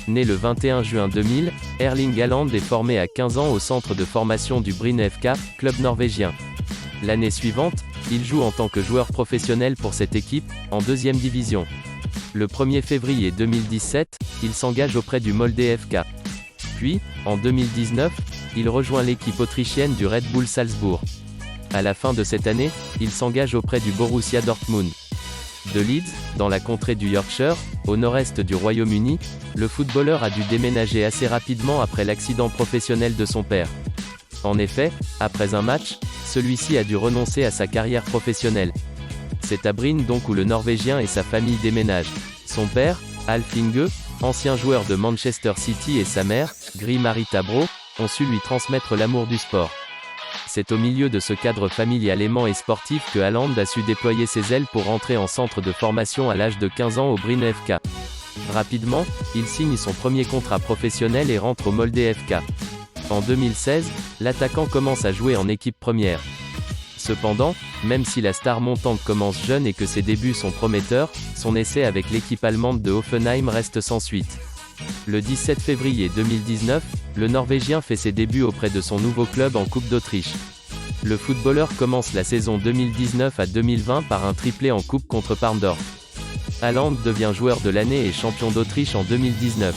Né le 21 juin 2000, Erling Haaland est formé à 15 ans au centre de formation du Bryne FK, club norvégien. L'année suivante, il joue en tant que joueur professionnel pour cette équipe, en deuxième division. Le 1er février 2017, il s'engage auprès du Molde FK. Puis, en 2019, il rejoint l'équipe autrichienne du Red Bull Salzbourg. À la fin de cette année, il s'engage auprès du Borussia Dortmund. De Leeds, dans la contrée du Yorkshire, au nord-est du Royaume-Uni, le footballeur a dû déménager assez rapidement après l'accident professionnel de son père. En effet, après un match, celui-ci a dû renoncer à sa carrière professionnelle. C'est à Bryne donc où le Norvégien et sa famille déménagent. Son père, Alf Inge, ancien joueur de Manchester City et sa mère, Gry-Marita Bro, ont su lui transmettre l'amour du sport. C'est au milieu de ce cadre familial aimant et sportif que Haaland a su déployer ses ailes pour entrer en centre de formation à l'âge de 15 ans au Bryne FK. Rapidement, il signe son premier contrat professionnel et rentre au Molde FK. En 2016, l'attaquant commence à jouer en équipe première. Cependant, même si la star montante commence jeune et que ses débuts sont prometteurs, son essai avec l'équipe allemande de Hoffenheim reste sans suite. Le 17 février 2019, le Norvégien fait ses débuts auprès de son nouveau club en Coupe d'Autriche. Le footballeur commence la saison 2019 à 2020 par un triplé en Coupe contre Parndorf. Haaland devient joueur de l'année et champion d'Autriche en 2019.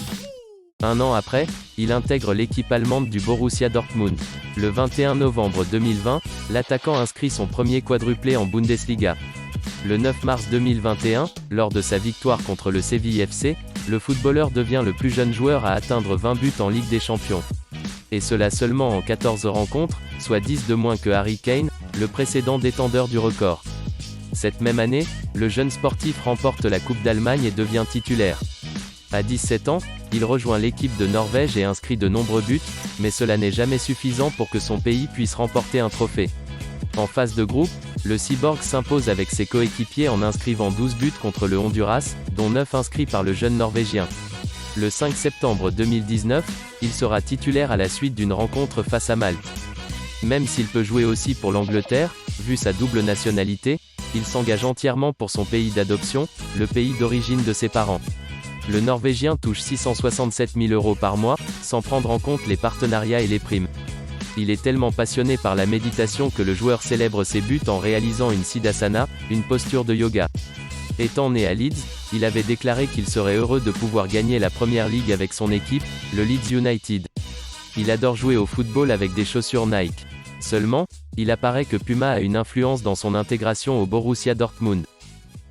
Un an après, il intègre l'équipe allemande du Borussia Dortmund. Le 21 novembre 2020, l'attaquant inscrit son premier quadruplé en Bundesliga. Le 9 mars 2021, lors de sa victoire contre le Séville FC, le footballeur devient le plus jeune joueur à atteindre 20 buts en Ligue des Champions. Et cela seulement en 14 rencontres, soit 10 de moins que Harry Kane, le précédent détenteur du record. Cette même année, le jeune sportif remporte la Coupe d'Allemagne et devient titulaire. À 17 ans, il rejoint l'équipe de Norvège et inscrit de nombreux buts, mais cela n'est jamais suffisant pour que son pays puisse remporter un trophée. En phase de groupe, le Cyborg s'impose avec ses coéquipiers en inscrivant 12 buts contre le Honduras, dont 9 inscrits par le jeune Norvégien. Le 5 septembre 2019, il sera titulaire à la suite d'une rencontre face à Malte. Même s'il peut jouer aussi pour l'Angleterre, vu sa double nationalité, il s'engage entièrement pour son pays d'adoption, le pays d'origine de ses parents. Le Norvégien touche 667 000 € par mois, sans prendre en compte les partenariats et les primes. Il est tellement passionné par la méditation que le joueur célèbre ses buts en réalisant une siddhasana, une posture de yoga. Étant né à Leeds, il avait déclaré qu'il serait heureux de pouvoir gagner la Premier League avec son équipe, le Leeds United. Il adore jouer au football avec des chaussures Nike. Seulement, il apparaît que Puma a une influence dans son intégration au Borussia Dortmund.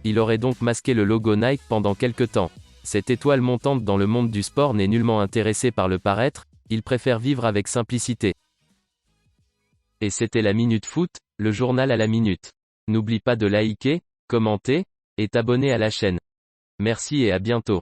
Il aurait donc masqué le logo Nike pendant quelque temps. Cette étoile montante dans le monde du sport n'est nullement intéressé par le paraître, il préfère vivre avec simplicité. Et c'était la Minute Foot, le journal à la minute. N'oublie pas de liker, commenter, et t'abonner à la chaîne. Merci et à bientôt.